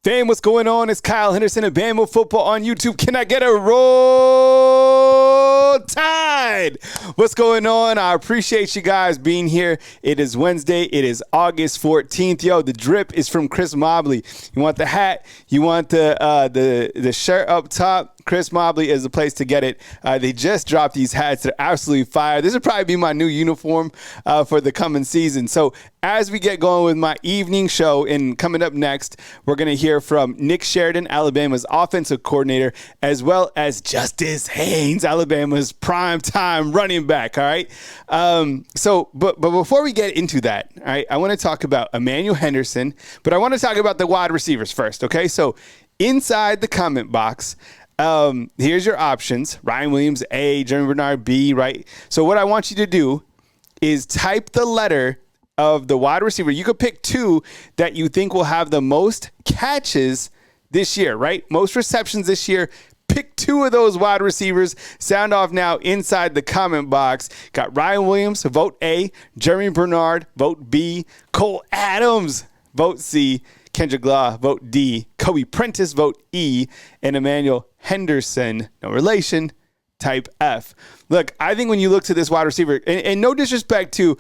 Fam, what's going on? It's Kyle Henderson of Bama Football on YouTube. Can I get a roll tide? What's going on? I appreciate you guys being here. It is Wednesday. It is August 14th. Yo, the drip is from Chris Mobley. You want the hat? You want the shirt up top? Chris Mobley is the place to get it. They just dropped these hats. They're absolutely fire. This will probably be my new uniform for the coming season. So as we get going with my evening show, and coming up next, we're going to hear from Nick Sheridan, Alabama's offensive coordinator, as well as Justice Haynes, Alabama's primetime running back. All right. But before we get into that, all right, I want to talk about Emmanuel Henderson, but I want to talk about the wide receivers first. Okay. So inside the comment box, here's your options. Ryan Williams, A, Jeremy Bernard, B, right? So what I want you to do is type the letter of the wide receiver. You could pick two that you think will have the most catches this year, right? Most receptions this year. Pick two of those wide receivers. Sound off now inside the comment box. Got Ryan Williams, vote A. Jeremy Bernard, vote B. Cole Adams, vote C. Kendrick Law, vote D. Kobe Prentice, vote E. And Emmanuel Henderson, no relation, type F. Look, I think when you look to this wide receiver, and no disrespect to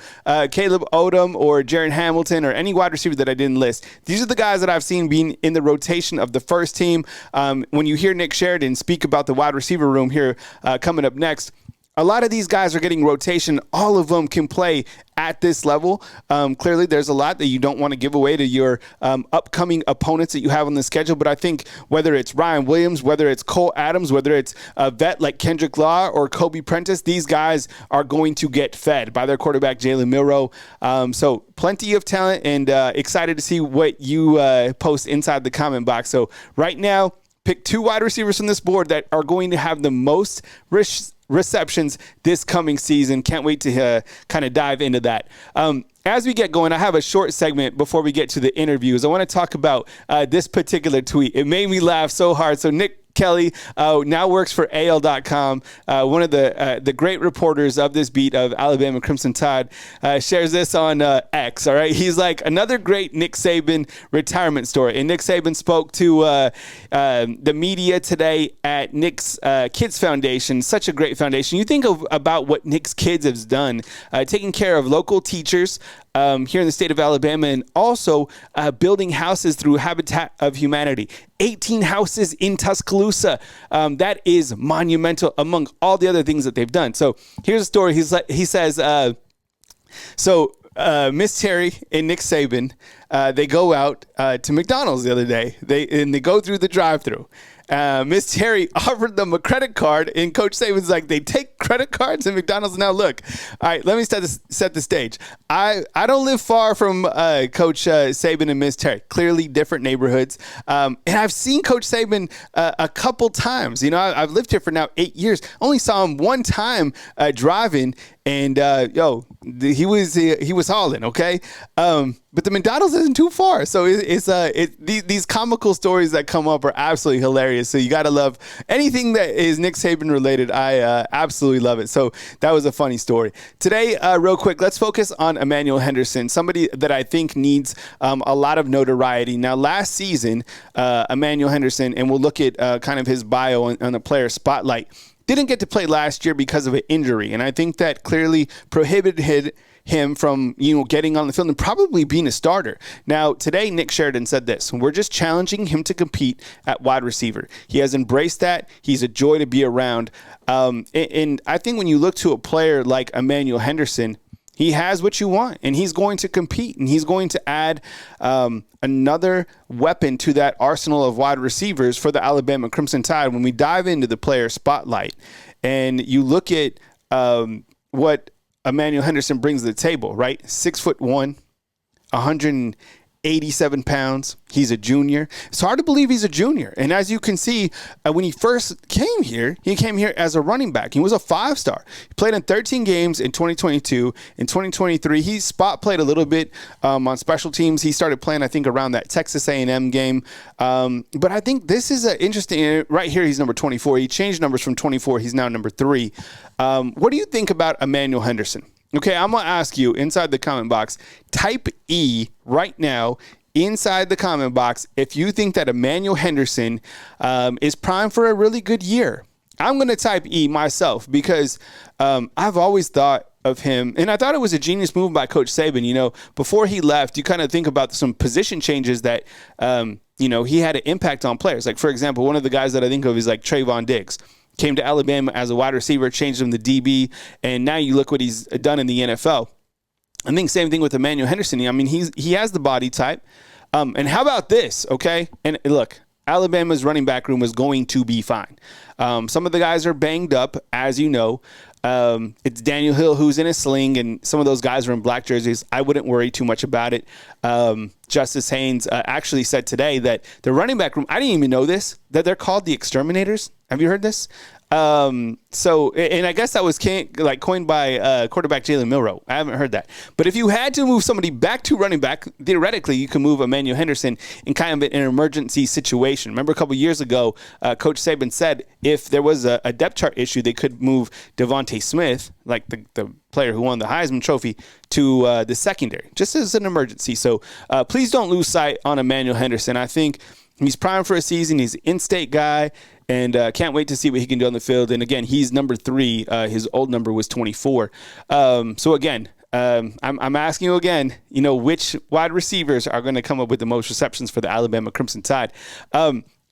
Caleb Odom or Jaron Hamilton or any wide receiver that I didn't list, these are the guys that I've seen being in the rotation of the first team. When you hear Nick Sheridan speak about the wide receiver room here coming up next, a lot of these guys are getting rotation. All of them can play at this level. Clearly, there's a lot that you don't want to give away to your upcoming opponents that you have on the schedule. But I think whether it's Ryan Williams, whether it's Cole Adams, whether it's a vet like Kendrick Law or Kobe Prentice, these guys are going to get fed by their quarterback, Jalen Milroe. So plenty of talent, and excited to see what you post inside the comment box. So right now, pick two wide receivers from this board that are going to have the most receptions this coming season. Can't wait to kind of dive into that. As we get going, I have a short segment before we get to the interviews. I want to talk about this particular tweet. It made me laugh so hard. So Nick Kelly now works for AL.com. One of the great reporters of this beat of Alabama Crimson Tide shares this on X. All right, he's like, another great Nick Saban retirement story. And Nick Saban spoke to the media today at Nick's Kids Foundation. Such a great foundation. You think about what Nick's Kids has done, taking care of local teachers here in the state of Alabama, and also building houses through Habitat of Humanity. 18 houses in Tuscaloosa. That is monumental among all the other things that they've done. So here's a story. He says, Miss Terry and Nick Saban, they go out to McDonald's the other day. They go through the drive-thru. Miss Terry offered them a credit card, and Coach Saban's like, they take credit cards at McDonald's? Now, look, all right, let me set the stage. I don't live far from Coach Saban and Miss Terry. Clearly different neighborhoods. And I've seen Coach Saban a couple times. You know, I've lived here for now 8 years. Only saw him one time driving, and he was hauling, okay? But the McDonald's isn't too far. So these comical stories that come up are absolutely hilarious. So you got to love anything that is Nick Saban related. I absolutely love it. So that was a funny story. Today, real quick, let's focus on Emmanuel Henderson, somebody that I think needs a lot of notoriety. Now, last season, Emmanuel Henderson, and we'll look at kind of his bio on the player spotlight, didn't get to play last year because of an injury. And I think that clearly prohibited him from, getting on the field and probably being a starter. Now, today, Nick Sheridan said this: we're just challenging him to compete at wide receiver. He has embraced that. He's a joy to be around. And I think when you look to a player like Emmanuel Henderson, he has what you want, and he's going to compete, and he's going to add another weapon to that arsenal of wide receivers for the Alabama Crimson Tide. When we dive into the player spotlight and you look at what Emmanuel Henderson brings to the table, right? 6'1", 187 pounds. He's a junior. It's hard to believe he's a junior. And as you can see, when he first came here, he came here as a running back. He was a 5-star. He played in 13 games in 2022. In 2023, he spot played a little bit on special teams. He started playing, I think, around that Texas A&M game. But I think this is interesting. Right here, he's number 24. He changed numbers from 24. He's now number 3. What do you think about Emmanuel Henderson? Okay, I'm going to ask you inside the comment box, type E right now inside the comment box if you think that Emmanuel Henderson is primed for a really good year. I'm going to type E myself because I've always thought of him, and I thought it was a genius move by Coach Saban. You know, before he left, you kind of think about some position changes that, he had an impact on players. Like, for example, one of the guys that I think of is like Trayvon Diggs. Came to Alabama as a wide receiver, changed him to DB, and now you look what he's done in the NFL. I think same thing with Emmanuel Henderson. I mean, he has the body type. And how about this, okay? And look, Alabama's running back room is going to be fine. Some of the guys are banged up, as you know. It's Daniel Hill who's in a sling, and some of those guys are in black jerseys. I wouldn't worry too much about it. Justice Haynes actually said today that the running back room, I didn't even know this, that they're called the Exterminators. Have you heard this? And I guess that was coined by quarterback Jalen Milroe. I haven't heard that. But if you had to move somebody back to running back, theoretically, you can move Emmanuel Henderson in kind of an emergency situation. Remember a couple years ago, Coach Saban said if there was a depth chart issue, they could move Devontae Smith, like the player who won the Heisman Trophy, to the secondary, just as an emergency. So please don't lose sight on Emmanuel Henderson. I think he's primed for a season. He's an in-state guy. And can't wait to see what he can do on the field. And again, he's number 3. His old number was 24. So again, I'm asking you again, which wide receivers are going to come up with the most receptions for the Alabama Crimson Tide?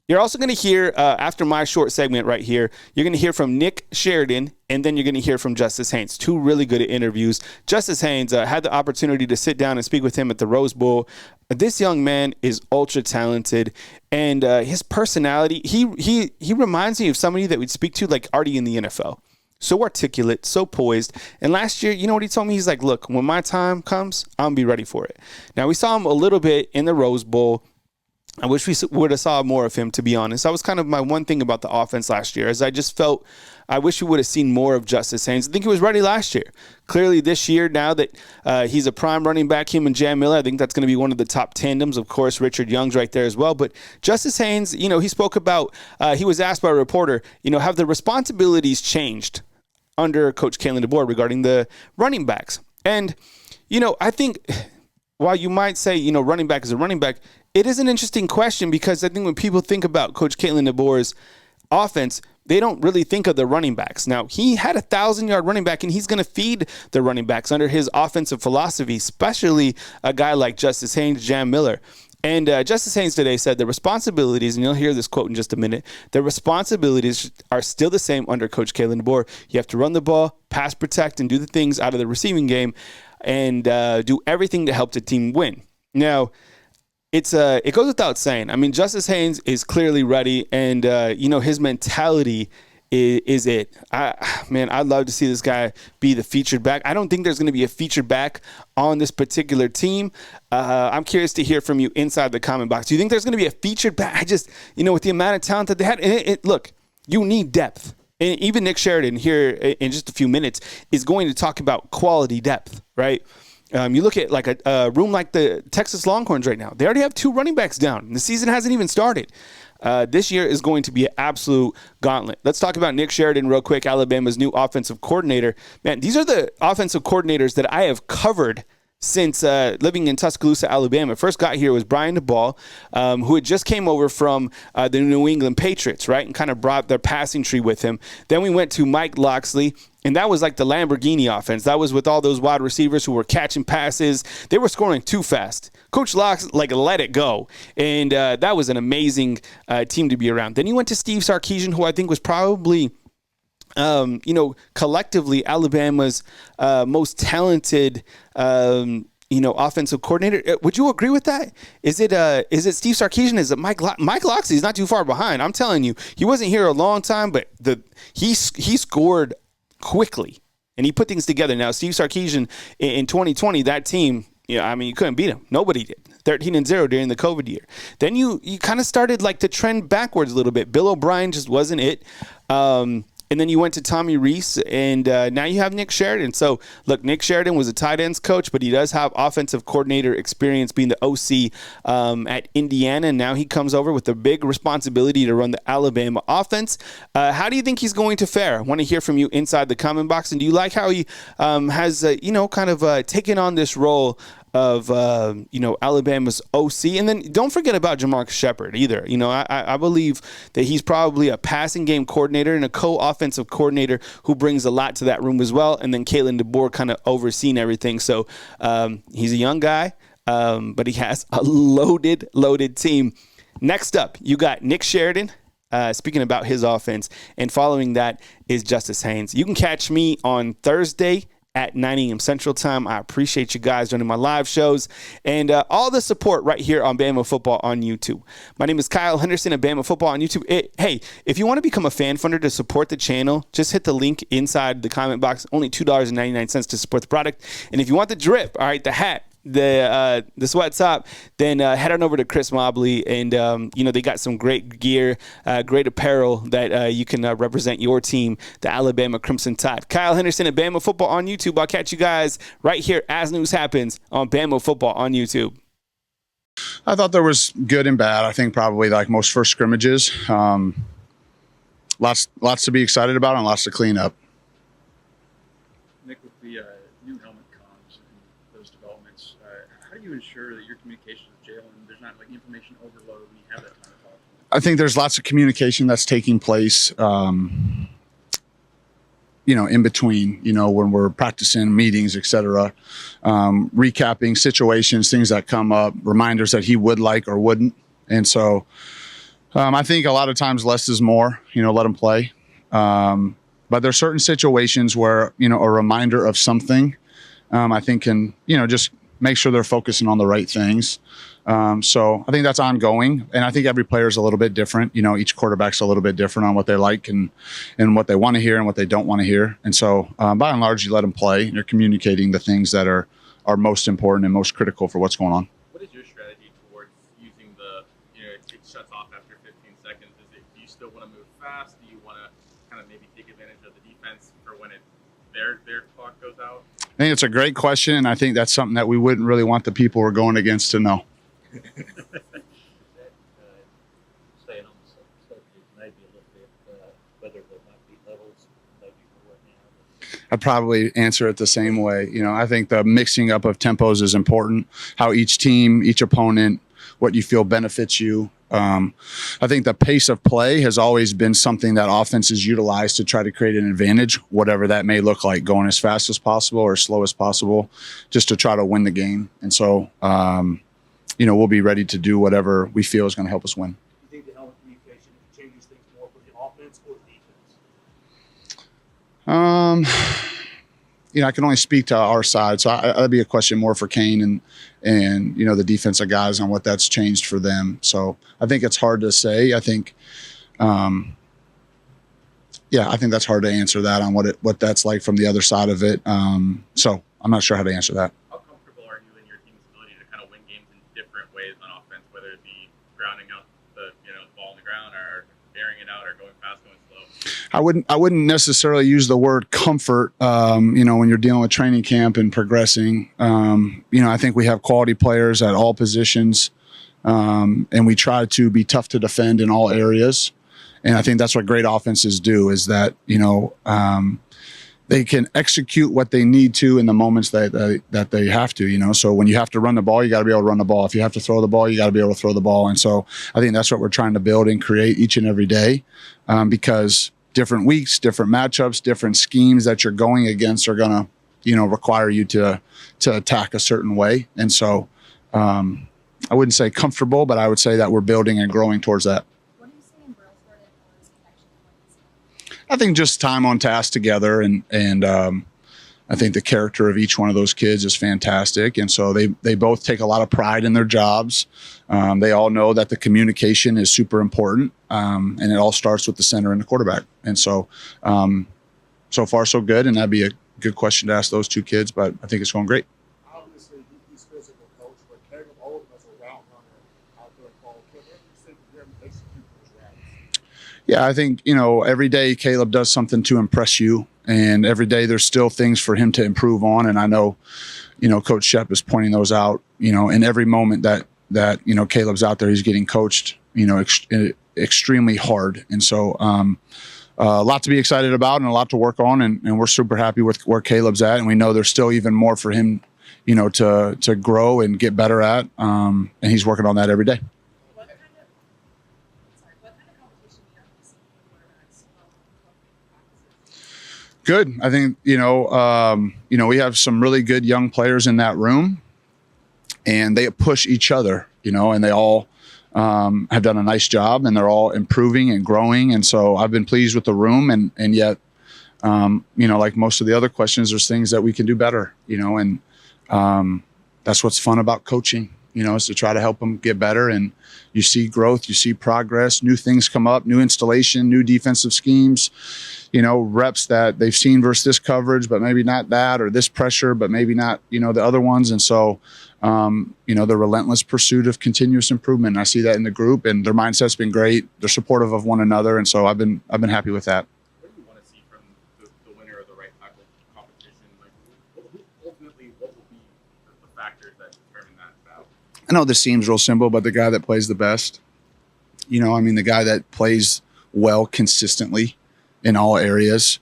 You're also going to hear, after my short segment right here, you're going to hear from Nick Sheridan, and then you're going to hear from Justice Haynes. 2 really good interviews. Justice Haynes had the opportunity to sit down and speak with him at the Rose Bowl. This young man is ultra talented, and his personality, he reminds me of somebody that we'd speak to like already in the NFL. So articulate, so poised. And last year, you know what he told me? He's like, look, when my time comes, I'm going to be ready for it. Now, we saw him a little bit in the Rose Bowl. I wish we would have saw more of him, to be honest. That was kind of my one thing about the offense last year, as I just felt I wish we would have seen more of Justice Haynes. I think he was ready last year. Clearly this year, now that he's a prime running back, him and Jam Miller, I think that's going to be one of the top tandems. Of course, Richard Young's right there as well. But Justice Haynes, he spoke about, he was asked by a reporter, have the responsibilities changed under Coach Kaken Deboer regarding the running backs? And, I think while you might say, running back is a running back, it is an interesting question because I think when people think about Coach Kaken Deboer's offense, they don't really think of the running backs. Now, he had a 1,000-yard running back, and he's going to feed the running backs under his offensive philosophy, especially a guy like Justice Haynes, Jam Miller. And Justice Haynes today said the responsibilities, and you'll hear this quote in just a minute, the responsibilities are still the same under Coach Kaken Deboer. You have to run the ball, pass protect, and do the things out of the receiving game, and do everything to help the team win. Now, it goes without saying. I mean, Justice Haynes is clearly ready, and his mentality is it. I'd love to see this guy be the featured back. I don't think there's going to be a featured back on this particular team. I'm curious to hear from you inside the comment box. Do you think there's going to be a featured back? I just, with the amount of talent that they had, look, you need depth. And even Nick Sheridan here in just a few minutes is going to talk about quality depth, right? You look at like a room like the Texas Longhorns right now. They already have 2 running backs down. The season hasn't even started. This year is going to be an absolute gauntlet. Let's talk about Nick Sheridan real quick, Alabama's new offensive coordinator. Man, these are the offensive coordinators that I have covered since living in Tuscaloosa, Alabama. First got here was Brian DeBall, who had just came over from the New England Patriots, right, and kind of brought their passing tree with him. Then we went to Mike Locksley, and that was like the Lamborghini offense. That was with all those wide receivers who were catching passes. They were scoring too fast. Coach Locks, let it go. And that was an amazing team to be around. Then you went to Steve Sarkisian, who I think was probably collectively Alabama's most talented, offensive coordinator. Would you agree with that? Is it Steve Sarkisian? Is it Mike Locksley? He's not too far behind. I'm telling you, he wasn't here a long time, but he scored quickly and he put things together. Now, Steve Sarkisian in 2020, that team, you couldn't beat him. Nobody did. 13-0 during the COVID year. Then you kind of started to trend backwards a little bit. Bill O'Brien just wasn't it. And then you went to Tommy Rees, and now you have Nick Sheridan. So, look, Nick Sheridan was a tight ends coach, but he does have offensive coordinator experience being the OC at Indiana. And now he comes over with a big responsibility to run the Alabama offense. How do you think he's going to fare? I want to hear from you inside the comment box. And do you like how he has, taken on this role of Alabama's OC. And then don't forget about Jamarcus Shepard either. I believe that he's probably a passing game coordinator and a co-offensive coordinator who brings a lot to that room as well. And then Kaken Deboer kind of overseeing everything. So he's a young guy, but he has a loaded team. Next up, you got Nick Sheridan. Speaking about his offense, and following that is Justice Haynes. You can catch me on Thursday at 9 a.m. Central Time. I appreciate you guys joining my live shows and all the support right here on Bama Football on YouTube. My name is Kyle Henderson at Bama Football on YouTube. Hey, if you want to become a fan funder to support the channel, just hit the link inside the comment box. Only $2.99 to support the product. And if you want the drip, all right, the hat, the sweat top, then head on over to Chris Mobley, and they got some great gear, great apparel that you can represent your team, the Alabama Crimson Tide. Kyle Henderson at Bama Football on YouTube. I'll catch you guys right here as news happens on Bama Football on YouTube. I thought there was good and bad. I think probably like most first scrimmages, lots to be excited about and lots to clean up. Nick, with the new helmet comms and those developments, how do you ensure that your communication with Jalen, there's not like information overload when you have that time to talk to him? I think there's lots of communication that's taking place, in between, when we're practicing meetings, et cetera, recapping situations, things that come up, reminders that he would like or wouldn't. And so I think a lot of times less is more, let him play. But there's certain situations where, a reminder of something, I think can, just make sure they're focusing on the right things. So I think that's ongoing. And I think every player is a little bit different. Each quarterback's a little bit different on what they like and what they want to hear and what they don't want to hear. And so by and large, you let them play. You're communicating the things that are most important and most critical for what's going on. What is your strategy towards using it shuts off after 15 seconds? Do you still want to move fast? Do you want to kind of maybe take advantage of the defense for when their clock goes out? I think it's a great question, and I think that's something that we wouldn't really want the people we're going against to know. Staying on the subject, maybe a little bit, whether there might be levels, maybe for right now. I'd probably answer it the same way. I think the mixing up of tempos is important. How each team, each opponent, what you feel benefits you. I think the pace of play has always been something that offenses utilize to try to create an advantage, whatever that may look like, going as fast as possible or as slow as possible, just to try to win the game. And so, we'll be ready to do whatever we feel is going to help us win. Do you think the helmet communication changes things more for the offense or the defense? I can only speak to our side, so that'd be a question more for Kane and the defensive guys on what that's changed for them. So I think it's hard to say. I think, I think that's hard to answer that on what that's like from the other side of it. So I'm not sure how to answer that. How comfortable are you in your team's ability to kind of win games in different ways on offense, whether it be grounding out the ball on the ground or airing it out or going fast, going slow? I wouldn't necessarily use the word comfort, when you're dealing with training camp and progressing. I think we have quality players at all positions, and we try to be tough to defend in all areas. And I think that's what great offenses do, is that, they can execute what they need to in the moments that they have to, So when you have to run the ball, you got to be able to run the ball. If you have to throw the ball, you got to be able to throw the ball. And so I think that's what we're trying to build and create each and every day, because different weeks, different matchups, different schemes that you're going against are going to, require you to attack a certain way. And so I wouldn't say comfortable, but I would say that we're building and growing towards that. What do you see in Brailsford as far as connection points? I think just time on task together, and I think the character of each one of those kids is fantastic. And so they both take a lot of pride in their jobs. They all know that the communication is super important, and it all starts with the center and the quarterback. And so, so far so good, and that'd be a good question to ask those two kids, but I think it's going great. Obviously, he's physical coach, but Caleb Oldham as a route runner out there called. Can you see him execute those routes? Yeah, I think, every day Caleb does something to impress you, and every day there's still things for him to improve on. And I know, Coach Shep is pointing those out, in every moment that Caleb's out there, he's getting coached, extremely hard. And so a lot to be excited about and a lot to work on. And we're super happy with where Caleb's at. And we know there's still even more for him to grow and get better at. And he's working on that every day. What kind of competition do you have to see for quarterbacks practices? Good. I think, we have some really good young players in that room, and they push each other, and they all have done a nice job, and they're all improving and growing. And so I've been pleased with the room, and yet, like most of the other questions, there's things that we can do better, and that's what's fun about coaching, is to try to help them get better. And you see growth, you see progress, new things come up, new installation, new defensive schemes, reps that they've seen versus this coverage, but maybe not that, or this pressure, but maybe not, the other ones. And so, the relentless pursuit of continuous improvement. I see that in the group, and their mindset's been great. They're supportive of one another. And so I've been happy with that. What do you want to see from the winner of the right tackle competition? Like, ultimately, what will be the factors that determine that out? I know this seems real simple, but the guy that plays the best, the guy that plays well consistently in all areas.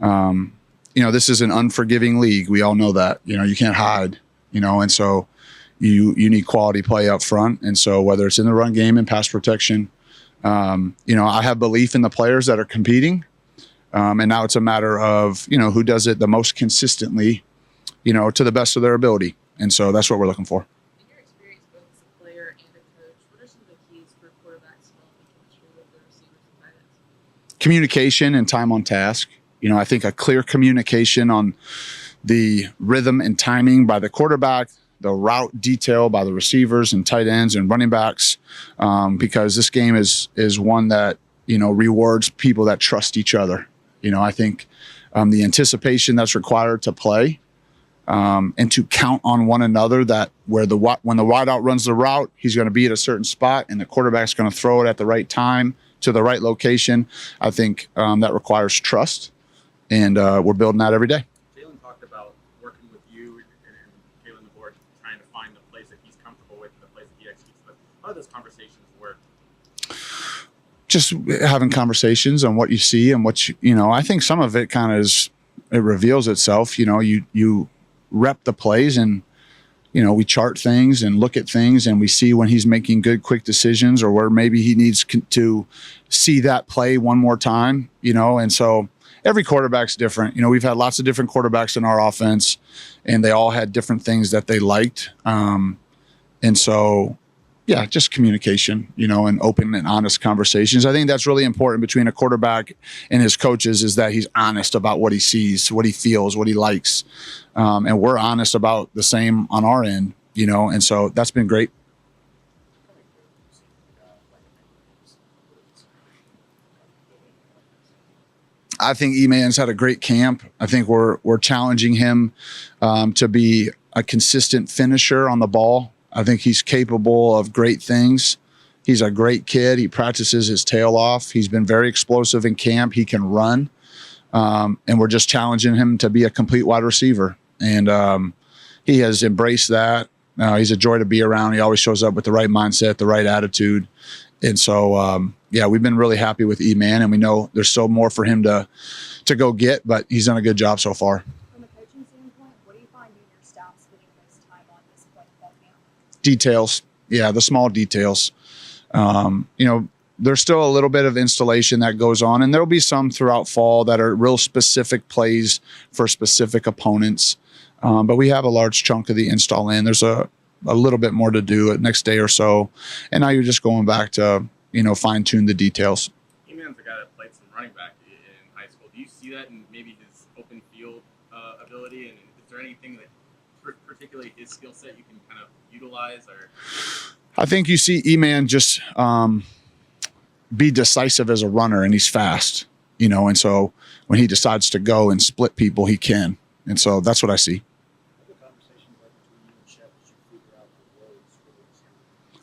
This is an unforgiving league. We all know that. You can't hide, and so you need quality play up front. And so whether it's in the run game and pass protection, I have belief in the players that are competing. And now it's a matter of, who does it the most consistently, to the best of their ability. And so that's what we're looking for. In your experience both as a player and a coach, what are some of the keys for quarterbacks developing chemistry with their receivers and tight ends? Communication and time on task. I think a clear communication on the rhythm and timing by the quarterback, the route detail by the receivers and tight ends and running backs, because this game is one that, rewards people that trust each other. I think the anticipation that's required to play, and to count on one another, that when the wideout runs the route, he's going to be at a certain spot and the quarterback's going to throw it at the right time to the right location. I think that requires trust, and we're building that every day. Jalen talked about working with you and Kaken Deboer, trying to find the plays that he's comfortable with and the plays that he executes with. How do those conversations work? Just having conversations on what you see and what I think some of it kind of it reveals itself. You rep the plays, and we chart things and look at things, and we see when he's making good, quick decisions, or where maybe he needs to see that play one more time. And so every quarterback's different. We've had lots of different quarterbacks in our offense, and they all had different things that they liked. And so, yeah, just communication, and open and honest conversations. I think that's really important between a quarterback and his coaches, is that he's honest about what he sees, what he feels, what he likes. And we're honest about the same on our end, and so that's been great. I think E-Man's had a great camp. I think we're challenging him to be a consistent finisher on the ball. I think he's capable of great things. He's a great kid. He practices his tail off. He's been very explosive in camp. He can run. And we're just challenging him to be a complete wide receiver. And he has embraced that. He's a joy to be around. He always shows up with the right mindset, the right attitude. And so, we've been really happy with E-Man, and we know there's still more for him to go get, but he's done a good job so far. From a coaching standpoint, what do you find you and your staff spending the most time on this point of camp? Details. Yeah, the small details. There's still a little bit of installation that goes on, and there'll be some throughout fall that are real specific plays for specific opponents. But we have a large chunk of the install in. There's a little bit more to do it next day or so. And now you're just going back to, fine tune the details. E-Man's a guy that played some running back in high school. Do you see that in maybe his open field ability? And is there anything that particularly his skill set you can kind of utilize? Or I think you see E-Man just be decisive as a runner, and he's fast, and so when he decides to go and split people, he can. And so that's what I see.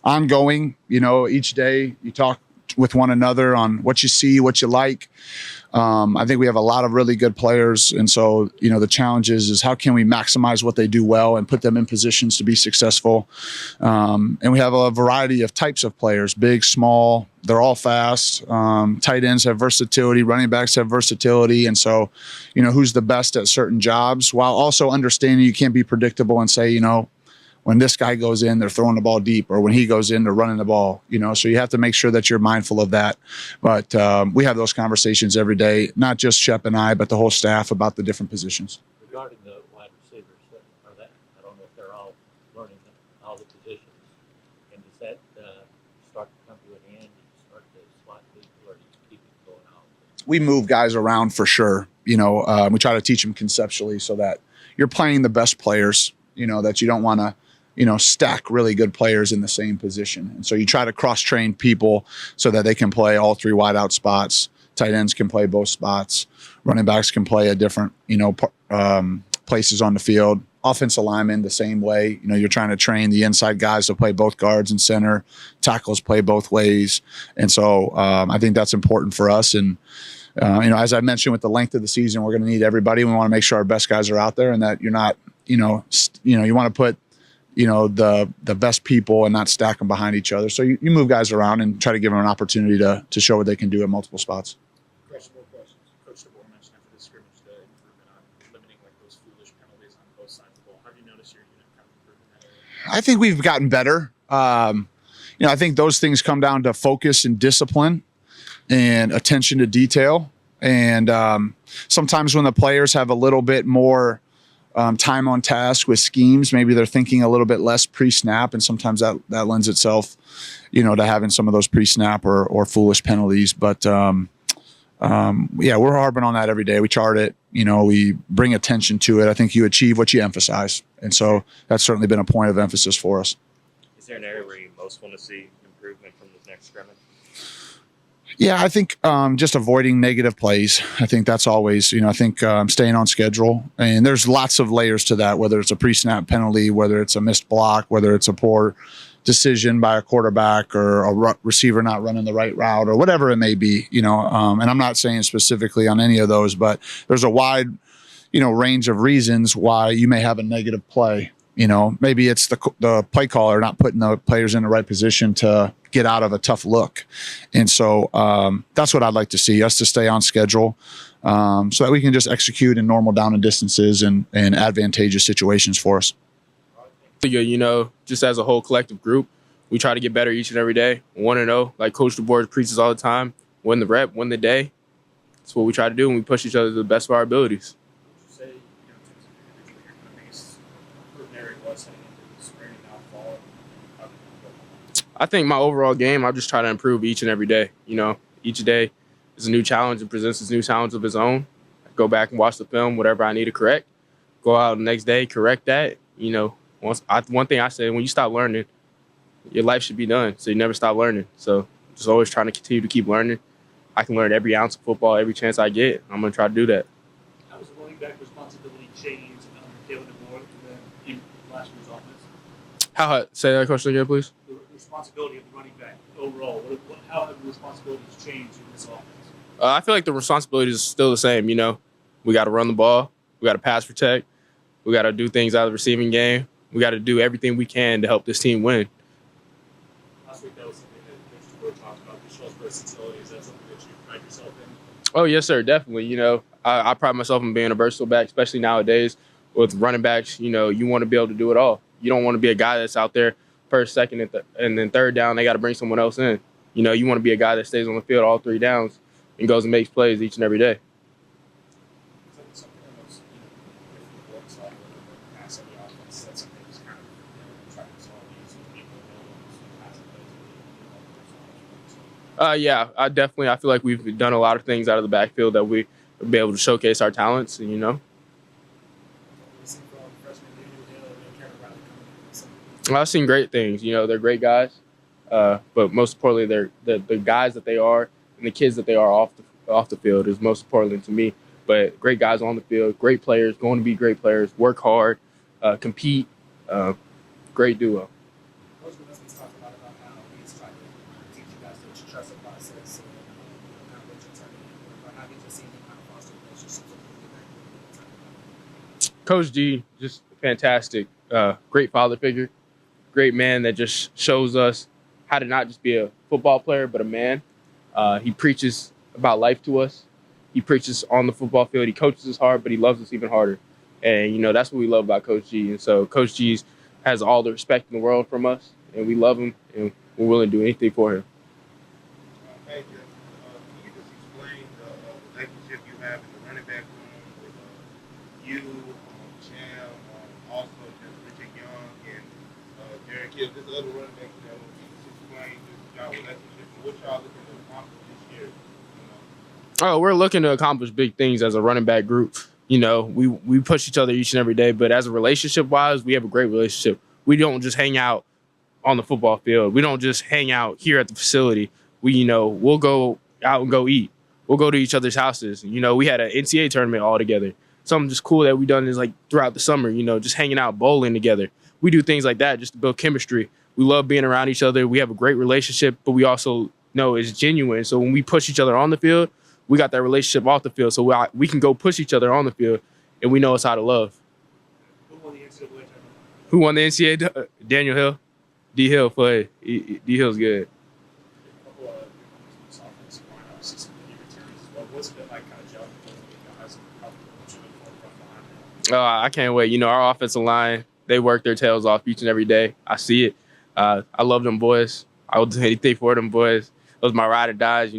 ongoing, each day you talk with one another on what you see, what you like. I think we have a lot of really good players. And so, the challenge is how can we maximize what they do well and put them in positions to be successful? And we have a variety of types of players, big, small, they're all fast. Tight ends have versatility, running backs have versatility. And so, who's the best at certain jobs, while also understanding you can't be predictable and say, when this guy goes in, they're throwing the ball deep, or when he goes in, they're running the ball, so you have to make sure that you're mindful of that. But we have those conversations every day, not just Shep and I, but the whole staff about the different positions. Regarding the wide receivers, I don't know if they're all learning all the positions. And does that start to come to an end? Do you start to slot people, or do you keep it going on? We move guys around for sure. We try to teach them conceptually so that you're playing the best players, that you don't want to, stack really good players in the same position. And so you try to cross-train people so that they can play all three wideout spots. Tight ends can play both spots. Running backs can play at different, places on the field. Offensive linemen the same way. You're trying to train the inside guys to play both guards and center. Tackles play both ways. And so I think that's important for us. And, as I mentioned, with the length of the season, we're going to need everybody. We want to make sure our best guys are out there and that you're not, you want to put, the best people and not stack them behind each other. So you move guys around and try to give them an opportunity to show what they can do at multiple spots. Questions. Coach Deboer mentioned after the scrimmage the improvement on limiting those foolish penalties on both sides of the ball. Have you noticed your unit kind of improving that area? I think we've gotten better. I think those things come down to focus and discipline and attention to detail. And sometimes when the players have a little bit more time on task with schemes, maybe they're thinking a little bit less pre-snap, and sometimes that lends itself, to having some of those pre-snap or foolish penalties. But we're harping on that every day. We chart it, we bring attention to it. I think you achieve what you emphasize, and so that's certainly been a point of emphasis for us. Is there an area where you most want to see improvement from this next scrimmage? Yeah, I think just avoiding negative plays. I think that's always, staying on schedule. And there's lots of layers to that, whether it's a pre-snap penalty, whether it's a missed block, whether it's a poor decision by a quarterback or a receiver not running the right route or whatever it may be, and I'm not saying specifically on any of those, but there's a wide, range of reasons why you may have a negative play. Maybe it's the play caller not putting the players in the right position to get out of a tough look. And so that's what I'd like to see, us to stay on schedule so that we can just execute in normal down and distances and advantageous situations for us. Just as a whole collective group, we try to get better each and every day. 1-0, like Coach Deboer preaches all the time, win the rep, win the day. That's what we try to do, and we push each other to the best of our abilities. Would you say, in terms of individually, your biggest improvement area was heading into the spring and now fall? I think my overall game, I just try to improve each and every day. Each day is a new challenge and presents a new challenge of its own. I go back and watch the film, whatever I need to correct. Go out the next day, correct that. One thing I say, when you stop learning, your life should be done. So you never stop learning. So just always trying to continue to keep learning. I can learn every ounce of football, every chance I get. I'm going to try to do that. How was the running back responsibility changed under Kaken Deboer in last year's offense? Say that question again, please. The responsibility of the running back overall, how have the responsibilities changed in this offense? I feel like the responsibility is still the same. We got to run the ball. We got to pass protect. We got to do things out of the receiving game. We got to do everything we can to help this team win. Last week, that was something that Coach Deboer talked about, the show's versatility. Is that something that you pride yourself in? Oh, yes, sir, definitely. I pride myself in being a versatile back, especially nowadays with running backs. You want to be able to do it all. You don't want to be a guy that's out there first, second, and then third down, they got to bring someone else in. You want to be a guy that stays on the field all three downs and goes and makes plays each and every day. I feel like we've done a lot of things out of the backfield that we will be able to showcase our talents, I've seen great things. They're great guys, but most importantly, they're the guys that they are and the kids that they are off the field is most important to me. But great guys on the field, great players, going to be great players, work hard, compete, great duo. Coach Deboer talked about how he's trying to teach you guys to trust the process and kind of what you're turning in, or have you just seen him kind of foster relationships with the Coach G, just fantastic, great father figure, great man that just shows us how to not just be a football player, but a man. He preaches about life to us. He preaches on the football field. He coaches us hard, but he loves us even harder. And, that's what we love about Coach G. And so Coach G has all the respect in the world from us, and we love him, and we're willing to do anything for him. Hey, can you just explain the relationship you have in the running back room with you, Cham, also just Richard Young and Derek Hill, this other running back, can you just explain just y'all relationship and what y'all looking to accomplish this year? Oh, we're looking to accomplish big things as a running back group. We push each other each and every day, but as a relationship-wise, we have a great relationship. We don't just hang out on the football field. We don't just hang out here at the facility. We'll go out and go eat. We'll go to each other's houses. We had an NCAA tournament all together. Something just cool that we done is like throughout the summer, just hanging out, bowling together. We do things like that just to build chemistry. We love being around each other. We have a great relationship, but we also know it's genuine. So when we push each other on the field, we got that relationship off the field. So we can go push each other on the field, and we know it's how to love. Who won the NCAA tournament? Who won the NCAA? Daniel Hill. D. Hill played. D. Hill's good. A couple of offensive line, obviously some key returns as well. What's it been like kind of gelling with those guys and how much of a front behind? I can't wait. Our offensive line, they work their tails off each and every day. I see it. I love them boys. I will do anything for them boys. Those are my ride or dies.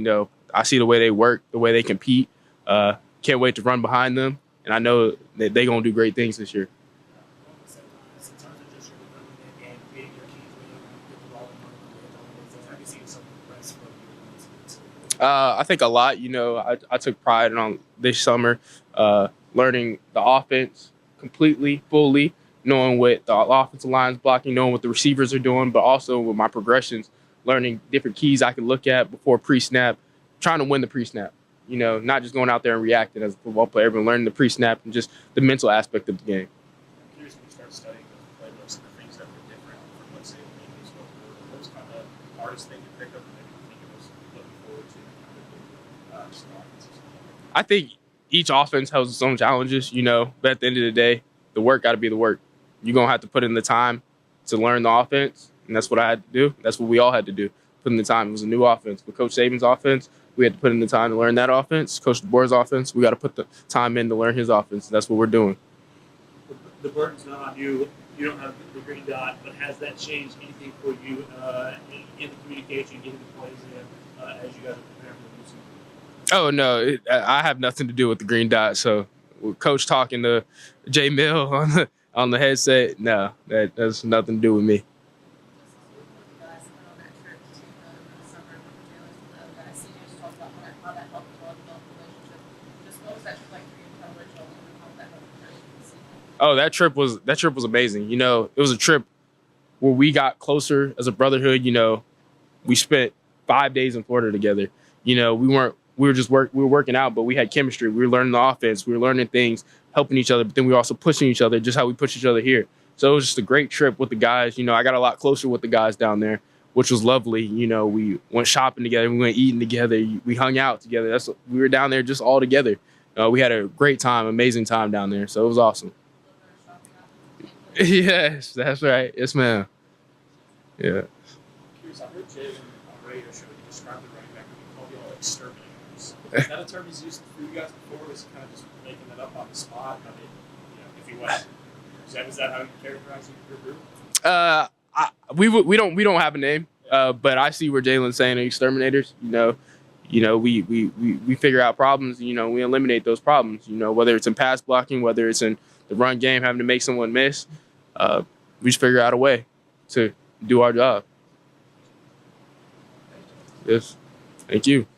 I see the way they work, the way they compete. Can't wait to run behind them, and I know that they're going to do great things this year. I think a lot. I took pride on this summer learning the offense completely, fully, knowing what the offensive line's blocking, knowing what the receivers are doing, but also with my progressions, learning different keys I can look at before pre-snap, trying to win the pre-snap. Not just going out there and reacting as a football player, but learning the pre-snap and just the mental aspect of the game. I'm curious when you start studying the playbooks and the things that were different from, let's say, the Eagles. What was kind of the hardest thing to pick up and maybe think it was looking forward to kind of just the offenses? I think each offense has its own challenges, but at the end of the day, the work got to be the work. You're going to have to put in the time to learn the offense, and that's what I had to do. That's what we all had to do, put in the time. It was a new offense. With Coach Saban's offense, we had to put in the time to learn that offense. Coach Deboer's offense, we got to put the time in to learn his offense. That's what we're doing. The burden's not on you. You don't have the green dot, but has that changed anything for you in the communication, getting the plays in as you guys are preparing for the new season? Oh, no, I have nothing to do with the green dot. So with Coach talking to Jay Mill on the headset, no, that has nothing to do with me. Oh, that trip was amazing. It was a trip where we got closer as a brotherhood. We spent 5 days in Florida together. We were working out, but we had chemistry. We were learning the offense. We were learning things, helping each other, but then we were also pushing each other, just how we push each other here. So it was just a great trip with the guys. I got a lot closer with the guys down there, which was lovely. We went shopping together. We went eating together. We hung out together. We were down there just all together. We had a great time, amazing time down there. So it was awesome. Yes, that's right. Yes, ma'am. Yeah. I'm curious, I heard Jalen on radio show, he described the running back and he called you all exterminators. Is that a term he's used for you guys before, or is he kind of just making it up on the spot? I mean, if he was, is that how you characterize your group? We don't have a name, but I see where Jalen's saying exterminators. We figure out problems. We eliminate those problems. Whether it's in pass blocking, whether it's in the run game, having to make someone miss, we just figure out a way to do our job. Yes, thank you.